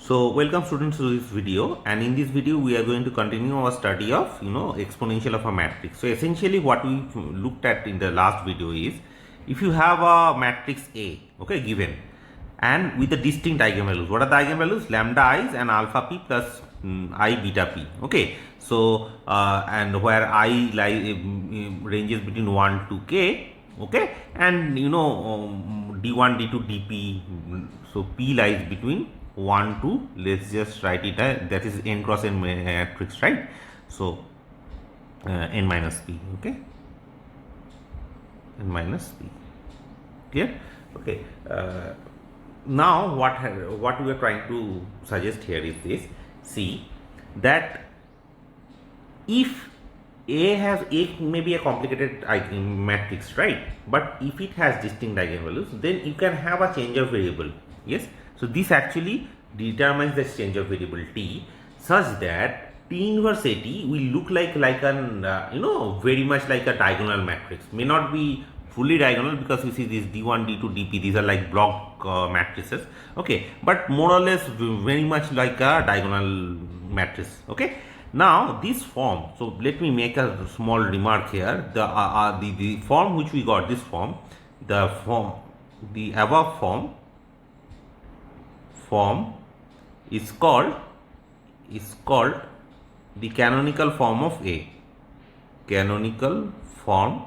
So welcome students to this video, and in this video we are going to continue our study of exponential of a matrix. So essentially what we looked at in the last video is, if you have a matrix A, okay, given, and with the distinct eigenvalues. What are the eigenvalues? Lambda i's and alpha p plus I beta p. Okay, so and where I ranges between 1 to k, okay, and d1 d2 dp, so p lies between 1 to, let's just write it that is n cross n matrix, right? So n minus p, okay, n minus p, clear? Okay, now what we are trying to suggest here is this. See that if A has maybe a complicated matrix, right? But if it has distinct eigenvalues, then you can have a change of variable. Yes, so this actually determines the change of variable t such that T inverse AT will look like an very much like a diagonal matrix. May not be fully diagonal because you see this d1 d2 dp, these are like block matrices, okay, but more or less very much like a diagonal matrix. Okay, now this form, so let me make a small remark here. The form which we got, this form, the above form is called the canonical form of A. Canonical form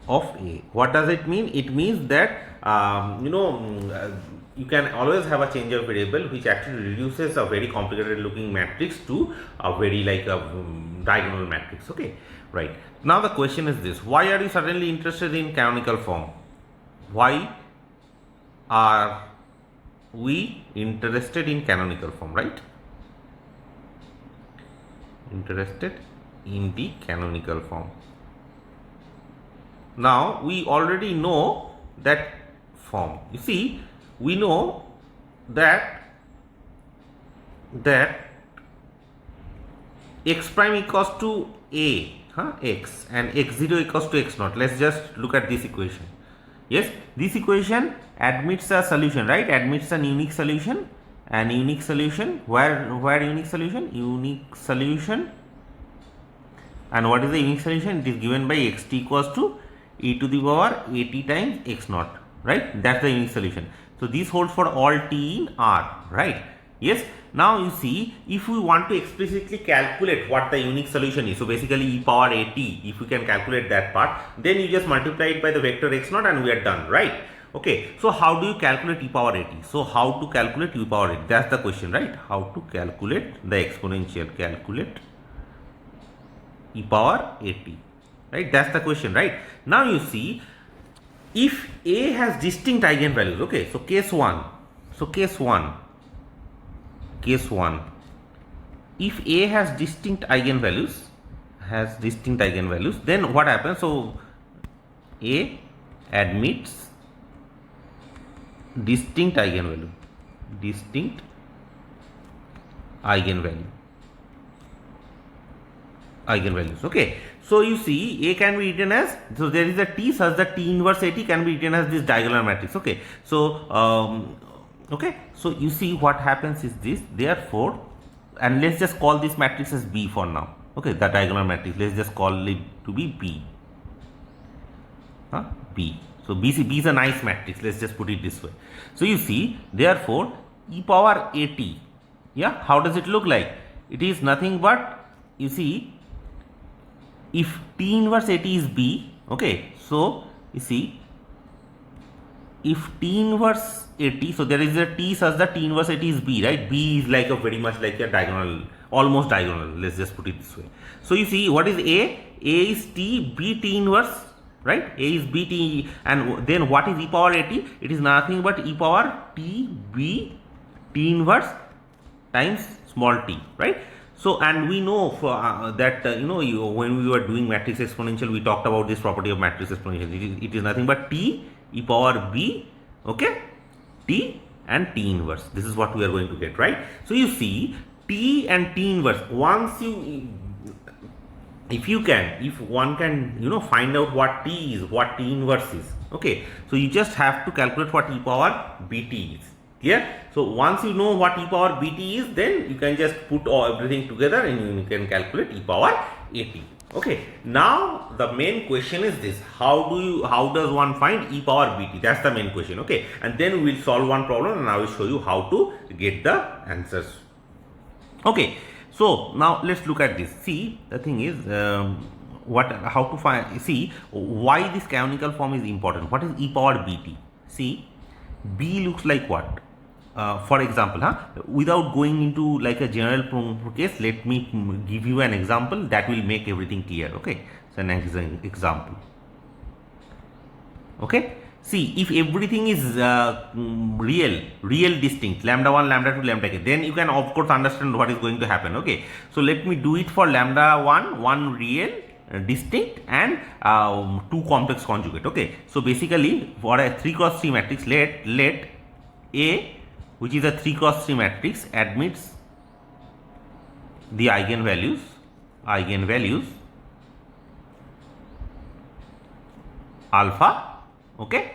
of A. What does it mean? It means that you can always have a change of variable which actually reduces a very complicated looking matrix to a very like a diagonal matrix. Okay, right. Now the question is this: why are you suddenly interested in canonical form? Why are we interested in canonical form, right? Interested in the canonical form. Now we already know that form. You see, we know that x prime equals to a x and x0 equals to x naught. Let's just look at this equation. Yes, this equation admits a solution, right? Admits an unique solution. And unique solution, where unique solution? Unique solution. And what is the unique solution? It is given by xt equals to e to the power at times x naught, right? That's the unique solution. So this holds for all t in R, right? Yes. Now you see, if we want to explicitly calculate what the unique solution is, so basically e power at, if we can calculate that part, then you just multiply it by the vector x naught and we are done, right? Okay, so how do you calculate e power at? So how to calculate e power at? That's the question, right? How to calculate the exponential? Calculate e power at, right? That's the question, right? Now you see, if A has distinct eigenvalues, okay, so case 1, if A has distinct eigenvalues, then what happens? So A admits distinct eigenvalues. Okay, so you see, A can be written as, so there is a T such that T inverse AT can be written as this diagonal matrix. Okay, so okay, so you see what happens is this, therefore, and let's just call this matrix as B for now. Okay, the diagonal matrix, let's just call it to be B. B. So B is a nice matrix, let's just put it this way. So you see, therefore, e power at, yeah, how does it look like? It is nothing but, you see, if T inverse AT is B, okay, so you see, if T inverse AT, so there is a T such that T inverse AT is B, right? B is like a very much like a diagonal, almost diagonal, let's just put it this way. So you see, what is A? A is T, B T inverse, right? A is B T, and then what is e power AT? It is nothing but e power T B T inverse times small t, right? So, and we know for, that when we were doing matrix exponential, we talked about this property of matrix exponential. It is nothing but t e power b, okay, t and t inverse. This is what we are going to get, right? So you see, t and t inverse, once you, if one can find out what t is, what t inverse is, okay, so you just have to calculate what e power bt is. Clear? So once you know what e power bt is, then you can just put everything together and you can calculate e power at. Okay. Now the main question is this: how does one find e power bt? That's the main question. Okay, and then we will solve one problem and I will show you how to get the answers. Okay. So now let's look at this. See, the thing is, how to find? See, why this canonical form is important. What is e power bt? See, b looks like what? For example, without going into like a general case, let me give you an example that will make everything clear. Okay, so an example. Okay, see, if everything is real distinct, lambda 1, lambda 2, lambda k, then you can of course understand what is going to happen. Okay, so let me do it for lambda 1 real, distinct, and 2 complex conjugate. Okay, so basically for a 3 cross 3 matrix, let A, which is a 3 cross 3 matrix, admits the eigenvalues alpha, okay,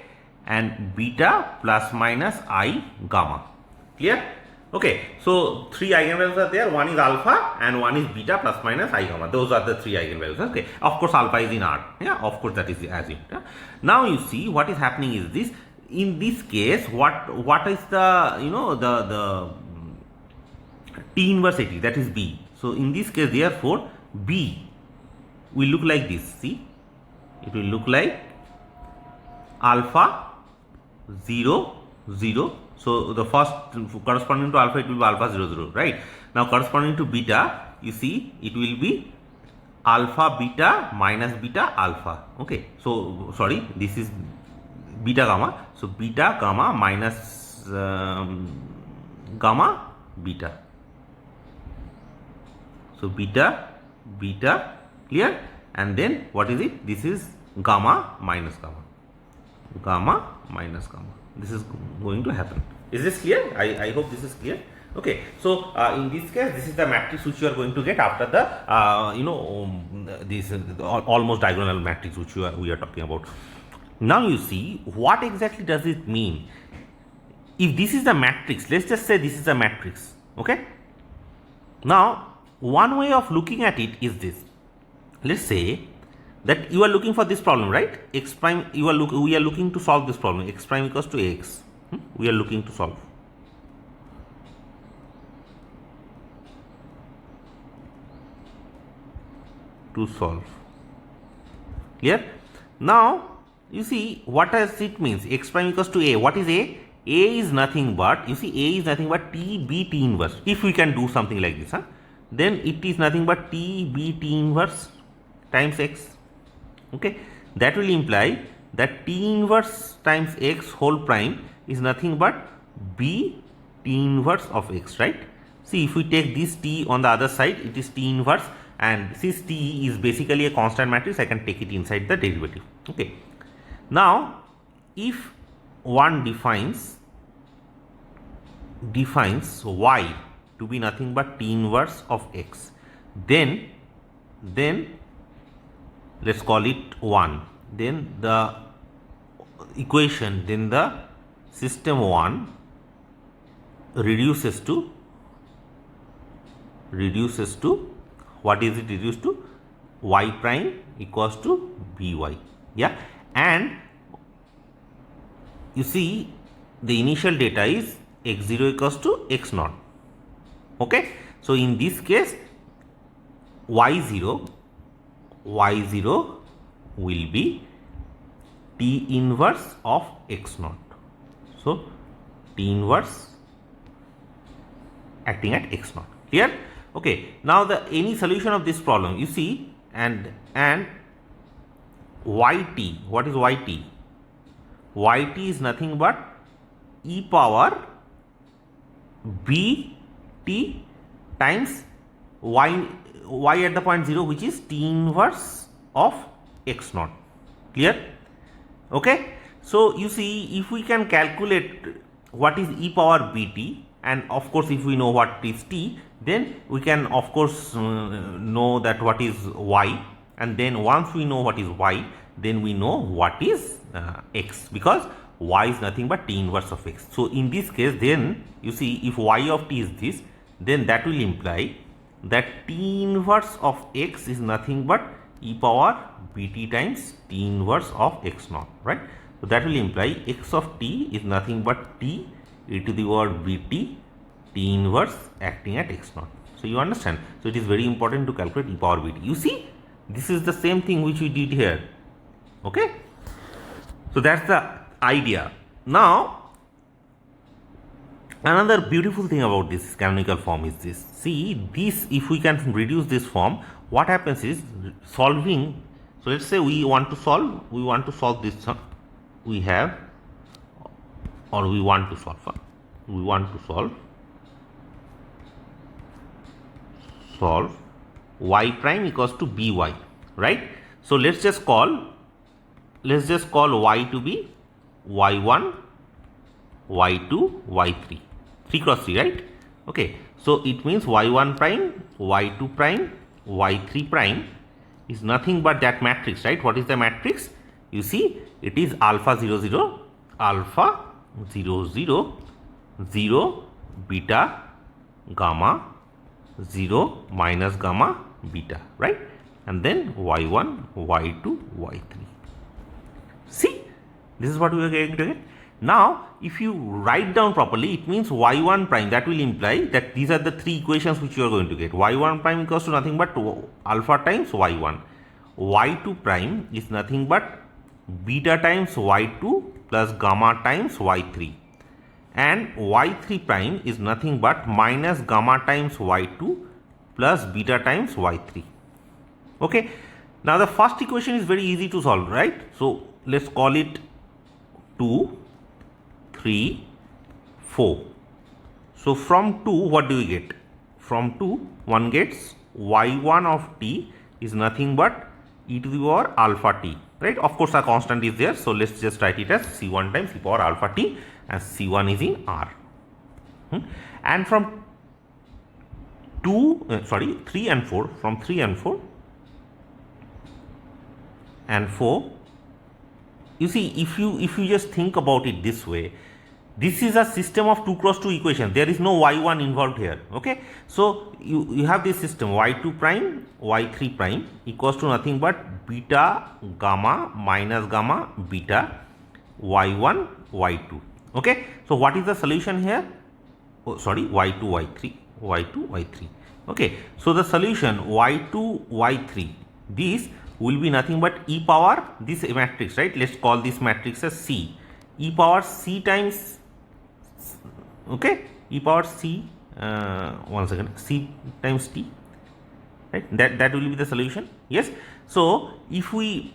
and beta plus minus I gamma. Clear? Okay, so 3 eigenvalues are there. One is alpha and one is beta plus minus I gamma. Those are the 3 eigenvalues. Okay, of course alpha is in R. Yeah, of course that is assumed. Yeah? Now you see what is happening is this. In this case, what is the the T inverse at, that is B. So in this case, therefore B will look like this. See, it will look like alpha 0 0. So the first corresponding to alpha, it will be alpha 0 0, right? Now corresponding to beta, you see it will be alpha beta minus beta alpha. Okay, so sorry, this is beta gamma. So beta gamma minus gamma beta. So beta clear, and then what is it? This is gamma minus gamma. This is going to happen. Is this clear? I hope this is clear. Okay, so in this case, this is the matrix which you are going to get after the this almost diagonal matrix which we are talking about. Now you see what exactly does it mean. If this is the matrix, let's just say this is a matrix. Okay. Now one way of looking at it is this. Let's say that you are looking for this problem, right? X prime. We are looking to solve this problem. X prime equals to x. We are looking to solve. Clear? Now you see what does it means. X prime equals to a. What is a? A is nothing but, you see, a is nothing but T B T inverse. If we can do something like this, then it is nothing but T B T inverse times x. Okay, that will imply that T inverse times x whole prime is nothing but B T inverse of x, right? See, if we take this T on the other side, it is T inverse, and since T is basically a constant matrix, I can take it inside the derivative. Okay, now if one defines y to be nothing but T inverse of x, then let's call it 1, then the equation, then the system 1 reduces to what is it reduced to? Y prime equals to by. Yeah, and you see the initial data is x0 equals to x0. Okay, so in this case y0 will be T inverse of x0. So T inverse acting at x0. Clear? Okay, now the any solution of this problem, you see, and yt, what is yt? Yt is nothing but e power bt times y at the point 0, which is T inverse of x0. Clear? Okay, so you see, if we can calculate what is e power bt, and of course if we know what is t, then we can of course know that what is y, and then once we know what is y, then we know what is x, because y is nothing but t inverse of x. So in this case, then you see, if y of t is this, then that will imply that t inverse of x is nothing but e power bt times t inverse of x naught, right? So that will imply x of t is nothing but t e to the power bt t inverse acting at x naught. So you understand? So it is very important to calculate e power bt. You see, this is the same thing which we did here. Okay? So that's the idea. Now, another beautiful thing about this canonical form is this. See, this, if we can reduce this form, what happens is solving. So let's say we want to solve this. We have, or we want to solve y prime equals to by, right? So let's just call y to be y1, y2, y3, 3 cross 3, right? Okay, so it means y1 prime, y2 prime, y3 prime is nothing but that matrix, right? What is the matrix? You see, it is alpha 0 0, alpha 0 0, 0, beta, gamma, 0 minus gamma, beta, right? And then y1, y2, y3. See, this is what we are going to get. Now, if you write down properly, it means y1 prime. That will imply that these are the three equations which you are going to get. y1 prime equals to nothing but alpha times y1. y2 prime is nothing but beta times y2 plus gamma times y3. And y3 prime is nothing but minus gamma times y2 plus beta times y3. Okay. Now, the first equation is very easy to solve, right? So, let's call it 2, 3, 4. So, from 2, what do we get? From 2, one gets y1 of t is nothing but e to the power alpha t, right? Of course, a constant is there. So, let's just write it as c1 times e power alpha t, and c1 is in r. And from 3 and 4, from 3 and 4, and 4, you see, if you just think about it this way, this is a system of 2 cross 2 equation. There is no y1 involved here. Okay, so you have this system y2 prime, y3 prime equals to nothing but beta gamma minus gamma beta y1 y2. Okay, so what is the solution here? Oh, sorry, y2 y3. Okay, so the solution y2 y3, this will be nothing but e power this matrix, right? Let's call this matrix as C, e power C times, okay, e power C, one second, C times T, right? That will be the solution. Yes. So if we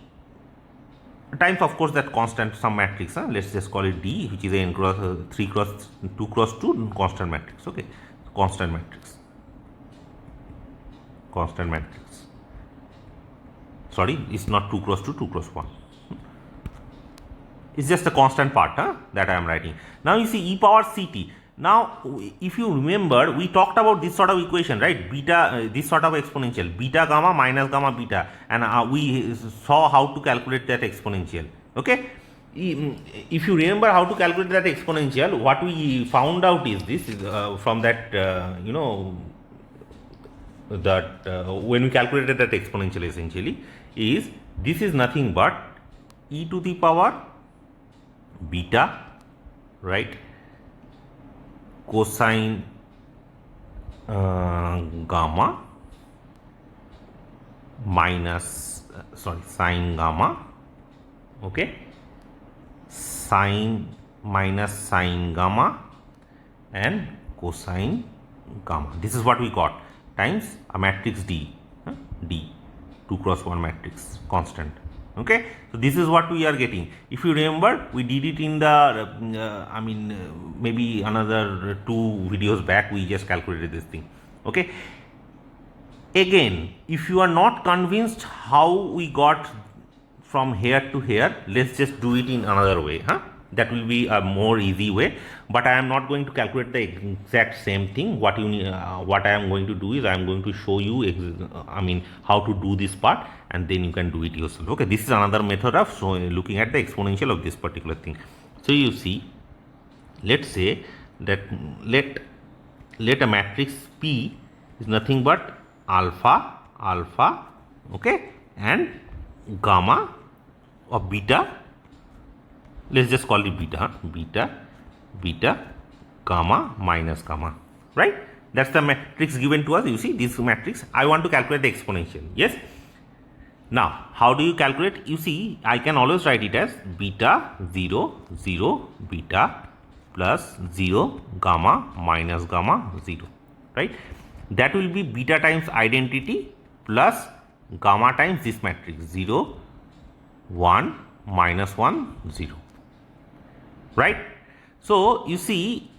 times, of course, that constant some matrix, let's just call it D, which is a n cross 3 cross 2 cross 2 constant matrix. Okay, constant matrix. Sorry, it's not 2 cross 2, 2 cross 1. It's just a constant part that I am writing. Now you see e power ct. Now, if you remember, we talked about this sort of equation, right? Beta, this sort of exponential, beta gamma minus gamma beta, and we saw how to calculate that exponential. Okay, if you remember how to calculate that exponential, what we found out is this from that when we calculated that exponential, essentially is this is nothing but e to the power beta, right, cosine gamma minus sine gamma, okay, sine minus sine gamma and cosine gamma. This is what we got times a matrix D, 2 cross 1 matrix constant. Okay, so this is what we are getting. If you remember, we did it in the maybe another 2 videos back, we just calculated this thing. Okay, again, if you are not convinced how we got from here to here, let's just do it in another way. That will be a more easy way, but I am not going to calculate the exact same thing. What I am going to do is I am going to show you how to do this part, and then you can do it yourself. Okay, this is another method of looking at the exponential of this particular thing. So you see, let's say that let a matrix P is nothing but alpha, alpha, okay, and gamma or beta. Let's just call it beta, beta, beta, gamma minus gamma, right? That's the matrix given to us. You see this matrix. I want to calculate the exponential. Yes. Now, how do you calculate? You see, I can always write it as beta 0, 0, beta plus 0, gamma minus gamma 0, right? That will be beta times identity plus gamma times this matrix 0, 1, minus 1, 0, right? So, you see,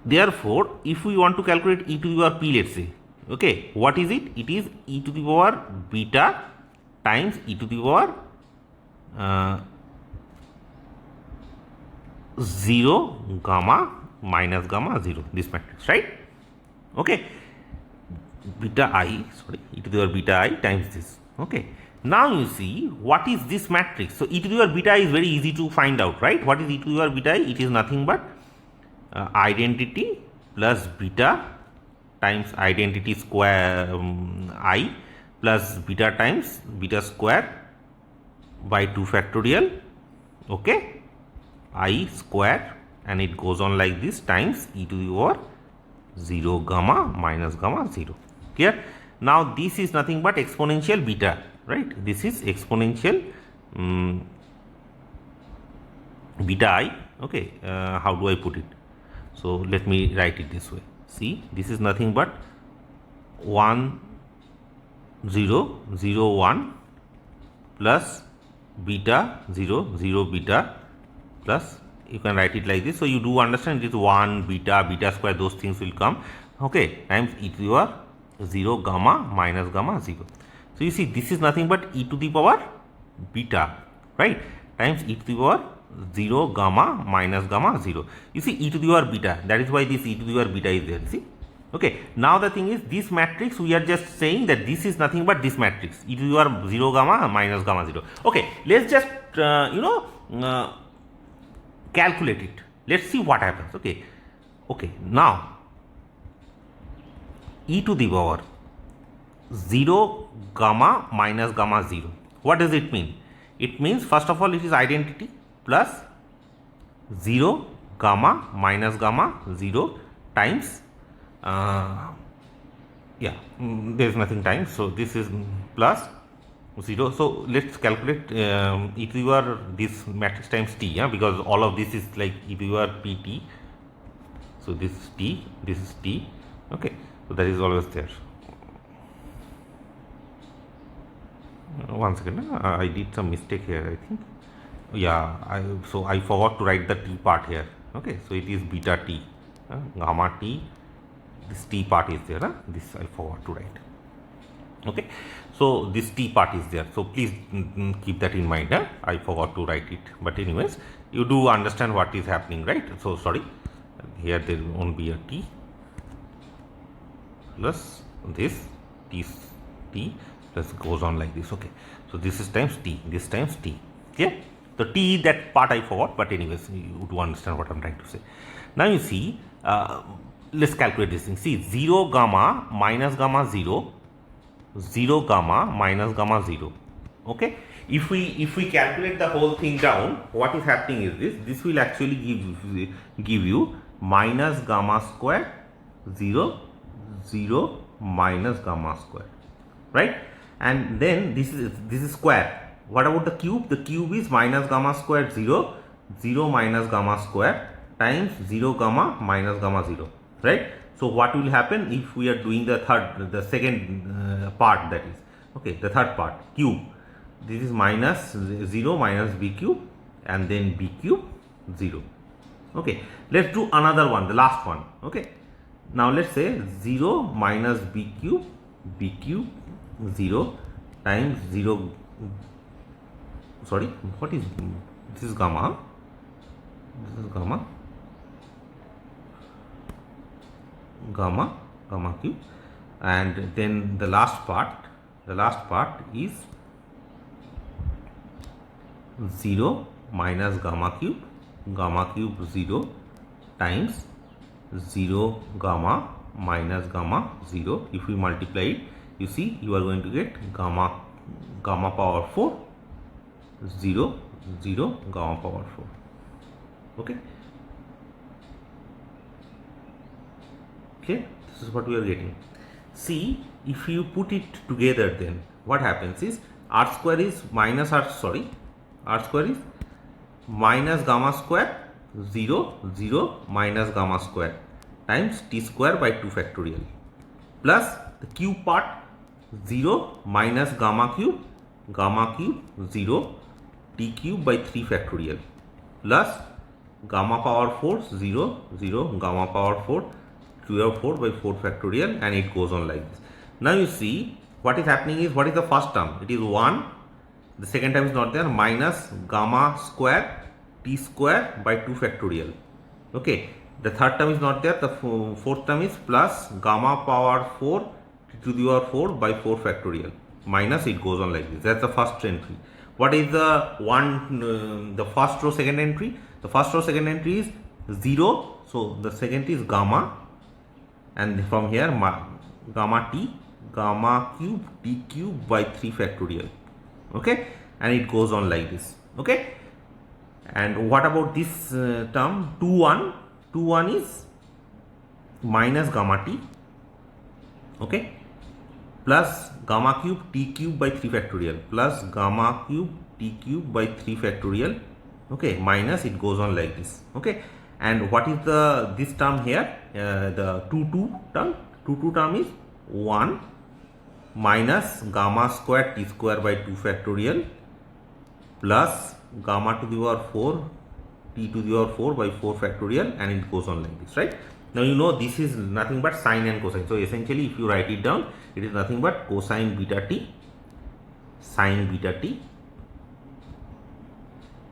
therefore, if we want to calculate e to the power p, let's say, okay, what is it? It is e to the power beta times e to the power 0, gamma minus gamma 0, this matrix, right? Okay, beta I, sorry, e to the power beta I times this. Okay, now you see what is this matrix. So, e to the power beta is very easy to find out, right? What is e to the power beta I? It is nothing but identity plus beta times identity square I plus beta times beta square by 2 factorial, okay, I square, and it goes on like this times e to the power 0 gamma minus gamma 0. Clear? Now this is nothing but exponential beta, right? This is exponential beta I. Okay, how do I put it? So let me write it this way. See, this is nothing but 1 0 0 1 plus beta 0 0 beta plus, you can write it like this. So you do understand, this 1 beta beta square, those things will come, okay, times e to the power 0 gamma minus gamma 0. So you see, this is nothing but e to the power beta, right, times e to the power 0 gamma minus gamma 0. You see, e to the power beta, that is why this e to the power beta is there. See, okay. Now the thing is, this matrix, we are just saying that this is nothing but this matrix, e to the power 0 gamma minus gamma 0. Okay, let's just calculate it. Let's see what happens. Okay, okay. Now e to the power 0 gamma minus gamma 0. What does it mean? It means, first of all, it is identity plus 0 gamma minus gamma 0 times there is nothing times, so this is plus 0. So let's calculate e to the power this matrix times t, because all of this is like e to the power pt. So this is t, this is t, okay. So that is always there. One second, I did some mistake here, I think. Yeah, I forgot to write the t part here. Okay, so it is beta t, gamma t. This t part is there. This I forgot to write. Okay, so this t part is there. So please keep that in mind. I forgot to write it. But anyways, you do understand what is happening, right? So sorry, here there won't be a t plus this t plus goes on like this. Okay, so this is times t, this times t. Okay. So t, that part I forgot, but anyways, you do understand what I'm trying to say. Now you see, let's calculate this thing. See, 0 gamma minus gamma 0, 0 gamma minus gamma 0. Okay, if we calculate the whole thing down, what is happening is this will actually give you minus gamma square 0 0 minus gamma square, right? And then this is square. What about the cube? The cube is minus gamma square 0 0 minus gamma square times 0 gamma minus gamma 0, right? So what will happen if we are doing the second part, that is, okay, the third part, cube. This is minus 0 minus b cube and then b cube 0. Okay, let's do another one, the last one. Okay, now let's say 0 minus b cube 0 times 0. Sorry, what is this? Is gamma. This is gamma cube, and then the last part is 0 minus gamma cube 0 times 0 gamma minus gamma 0. If we multiply it, you see you are going to get gamma power 4 0 0 gamma power 4. Okay, this is what we are getting. See, if you put it together, then what happens is r square is minus r square is minus gamma square 0 0 minus gamma square times t square by 2 factorial plus the cube part 0 minus gamma cube 0 t cube by 3 factorial plus gamma power 4 0 0 gamma power 4 4 by 4 factorial, and it goes on like this. Now you see what is happening is, what is the first term? It is 1, the second term is not there, minus gamma square t square by 2 factorial. Okay, the third term is not there, the fourth term is plus gamma power 4 to the power 4 by 4 factorial, minus, it goes on like this. That's the first entry. What is the the first row, second entry? The first row, second entry is 0, so the second is gamma, and from here gamma cube t cube by 3 factorial. Okay, and it goes on like this. Okay, and what about this term 2 1 is minus gamma t, okay, plus gamma cube t cube by 3 factorial plus gamma cube t cube by 3 factorial, okay, minus, it goes on like this. Okay, and what is this term here? The 2 2 term is 1 minus gamma square t square by 2 factorial plus gamma to the power 4 t to the power 4 by 4 factorial, and it goes on like this, right? Now you know this is nothing but sine and cosine. So essentially, if you write it down, it is nothing but cosine beta t, sine beta t,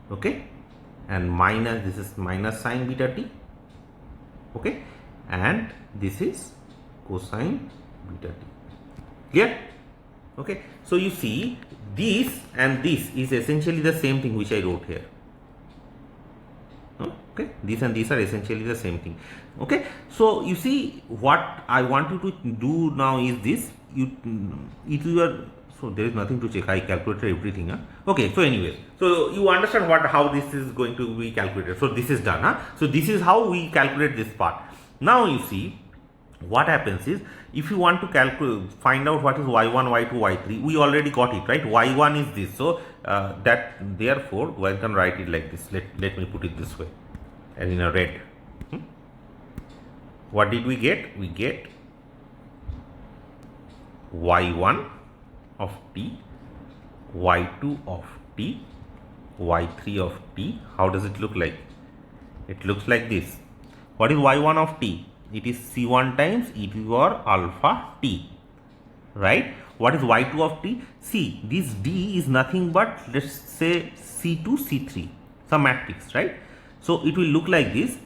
okay, and minus, this is minus sine beta t, okay, and this is cosine beta t. Clear? Okay, so you see this and this is essentially the same thing which I wrote here. Okay, these and these are essentially the same thing. Okay, so you see what I want you to do now is this. So there is nothing to check. I calculated everything. Okay, so anyways, so you understand how this is going to be calculated. So this is done. So this is how we calculate this part. Now you see what happens is, if you want to find out what is y1, y2, y3, we already got it, right? y1 is this, so that therefore one can write it like this. Let me put it this way, and in a red. What did we get? We get y1 of t, y2 of t, y3 of t. How does it look like? It looks like this. What is y1 of t? It is c1 times e to the power alpha t, right? What is y2 of t? See, this d is nothing but, let's say, c2 c3, some matrix, right? So it will look like this.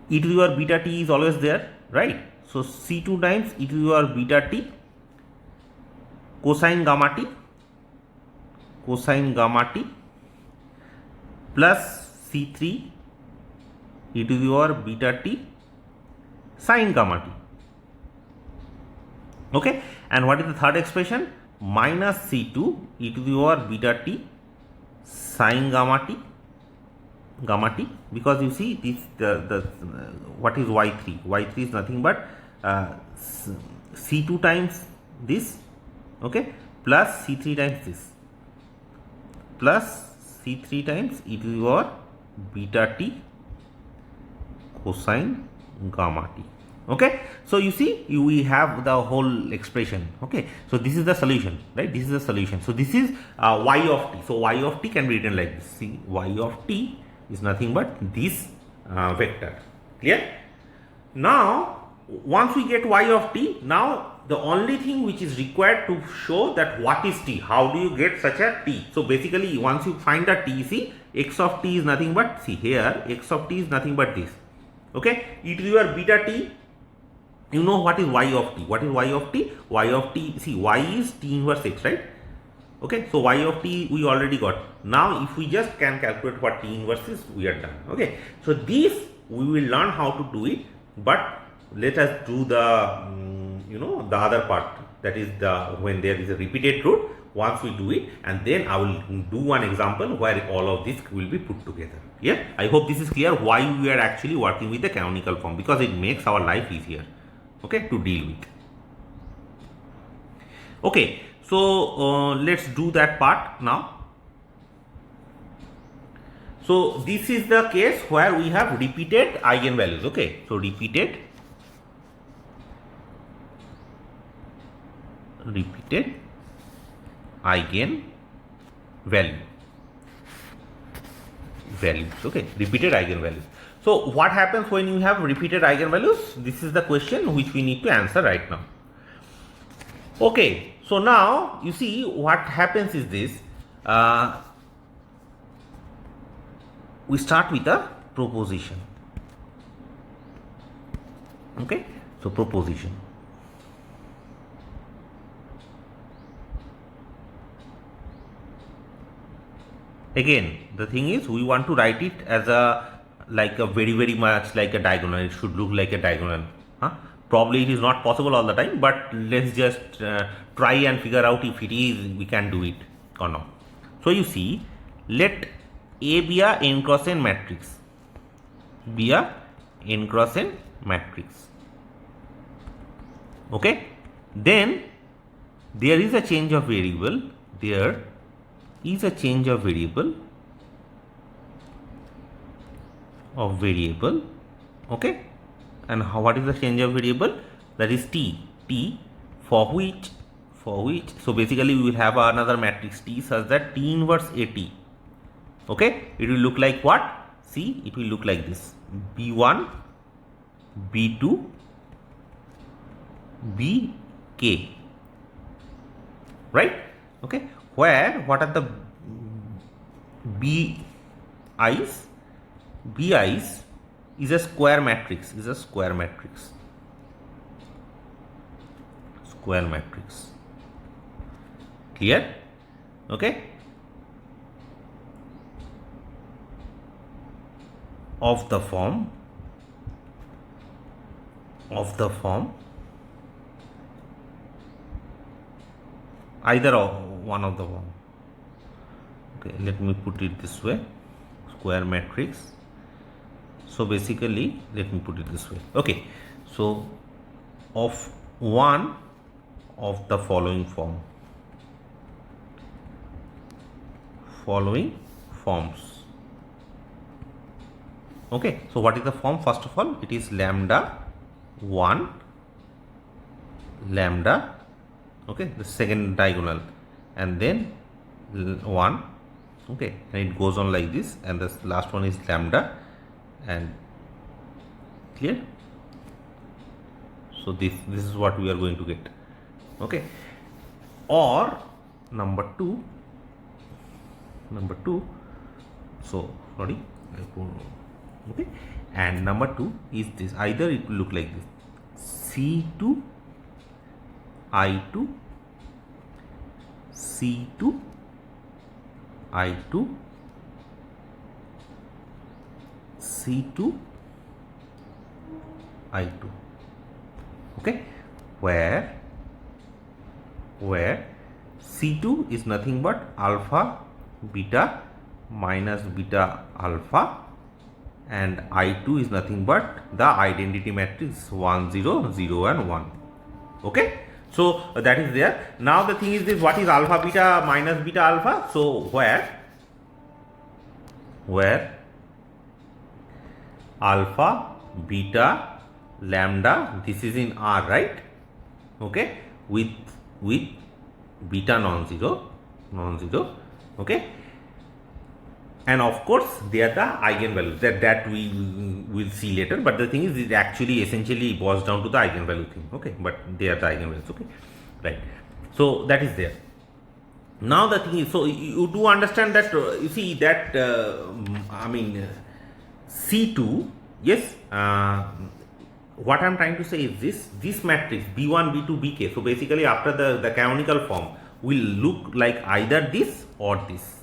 E to the power beta t is always there, right? So c2 times e to the power beta t cosine gamma t plus c3 e to the power beta t sine gamma t. Okay, and what is the third expression? Minus c2 e to the power beta t sine gamma t, because you see this what is y3? Y3 is nothing but c2 times this, okay, plus c3 times this, plus c3 times e to the power beta t cosine gamma t. Okay, so you see we have the whole expression. Okay, so this is the solution, right? This is the solution. So this is y of t. So y of t can be written like this. See, y of t is nothing but this vector. Clear? Now once we get y of t, now the only thing which is required to show that what is t, how do you get such a t? So basically, once you find a t, see, x of t is nothing but, see here, x of t is nothing but this. Okay, e to the power beta t, you know what is y of t? What is y of t? Y of t, see, y is t inverse x, right? Okay, so y of t we already got. Now if we just can calculate what t inverse is, we are done. Okay, so this we will learn how to do it, but let us do the the other part, that is the when there is a repeated root. Once we do it, and then I will do one example where all of this will be put together. Yeah, I hope this is clear why we are actually working with the canonical form, because it makes our life easier, okay, to deal with. Okay, so let's do that part now. So this is the case where we have repeated eigenvalues. Okay, so repeated eigenvalue values. Okay, repeated eigenvalues. So what happens when you have repeated eigenvalues? This is the question which we need to answer right now. Okay, so now you see what happens is this. We start with a proposition. Okay, so proposition. Again, the thing is, we want to write it as a very much like a diagonal. It should look like a diagonal. Probably it is not possible all the time, but let's just try and figure out if it is, we can do it or not. So you see, let A be a n cross n matrix. Be a n cross n matrix. Okay. Then there is a change of variable. There is a change of variable. Okay. And what is the change of variable? That is t. For which so basically we will have another matrix T such that T inverse AT. Okay, it will look like what? See, it will look like this: B1, B2, BK. Right? Okay. Where what are the BI's? BI's is a square matrix. Square matrix. Clear? Okay. Of the form either one of the form. Okay, let me put it this way: square matrix. So basically, let me put it this way. Okay, so of one of the following forms. Okay, so what is the form? First of all, it is lambda 1, lambda, okay, the second diagonal, and then 1, okay, and it goes on like this, and the last one is lambda, and clear. So this is what we are going to get. Okay, or number 2, so sorry, okay, and number 2 is this: either it will look like this: C2 I2, C2 I2, C2 I2. Okay, where C2 is nothing but alpha beta minus beta alpha, and I2 is nothing but the identity matrix 1 0 0 and 1. Okay, so that is there. Now the thing is this: what is alpha beta minus beta alpha? So where alpha beta lambda, this is in R, right? Okay, with beta non-zero, okay, and of course they are the eigenvalues that we will see later, but the thing is it actually essentially boils down to the eigenvalue thing. Okay, but they are the eigenvalues. Okay, right, so that is there. Now the thing is, so you do understand that you see that C2, yes, what I am trying to say is this matrix B1, B2, Bk. So basically after the canonical form, will look like either this or this.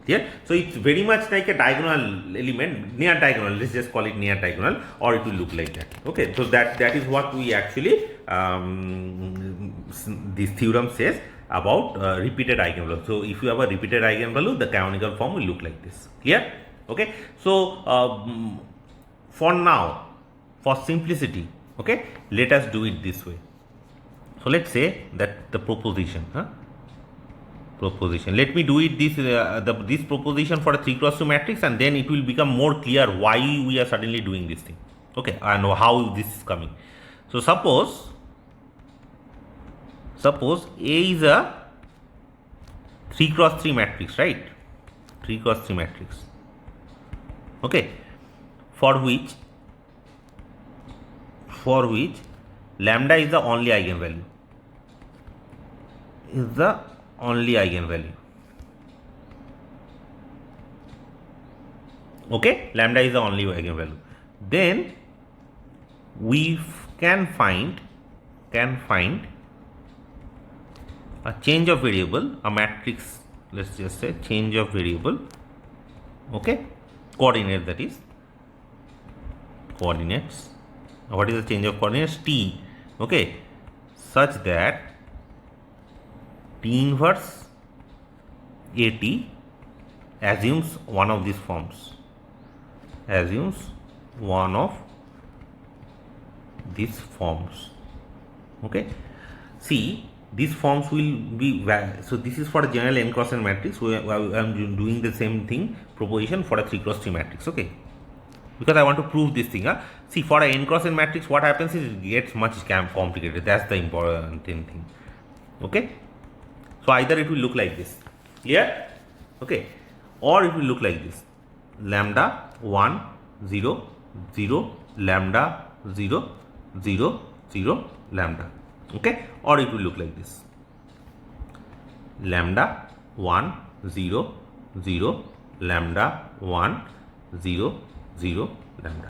Clear? So it's very much like a diagonal element, near diagonal, let's just call it near diagonal, or it will look like that. Okay, so that is what we actually this theorem says about repeated eigenvalue. So if you have a repeated eigenvalue, the canonical form will look like this. Clear? Okay, so for now, for simplicity, okay, let us do it this way. So let's say that the proposition, proposition. Let me do it this proposition for a 3x2 matrix, and then it will become more clear why we are suddenly doing this thing. Okay, and how this is coming. So suppose A is a 3x3 matrix, right? 3x3 matrix. Okay, for which lambda is the only eigenvalue. Okay, lambda is the only eigenvalue. Then we can find a change of variable, a matrix, let's just say change of variable, okay, coordinate, that is coordinates. What is the change of coordinates? T, okay, such that T inverse AT assumes one of these forms, okay. See, these forms will be, so this is for a general n cross n matrix. I am doing the same thing, proposition for a 3x3 matrix, okay, because I want to prove this thing. See, for a n cross n matrix, what happens is it gets much complicated. That's the important thing, okay. So either it will look like this, clear? Okay, or it will look like this, lambda 1 0 0 lambda 0 0 0 lambda, okay, or it will look like this, lambda 1 0 0 lambda 1 0 0 lambda.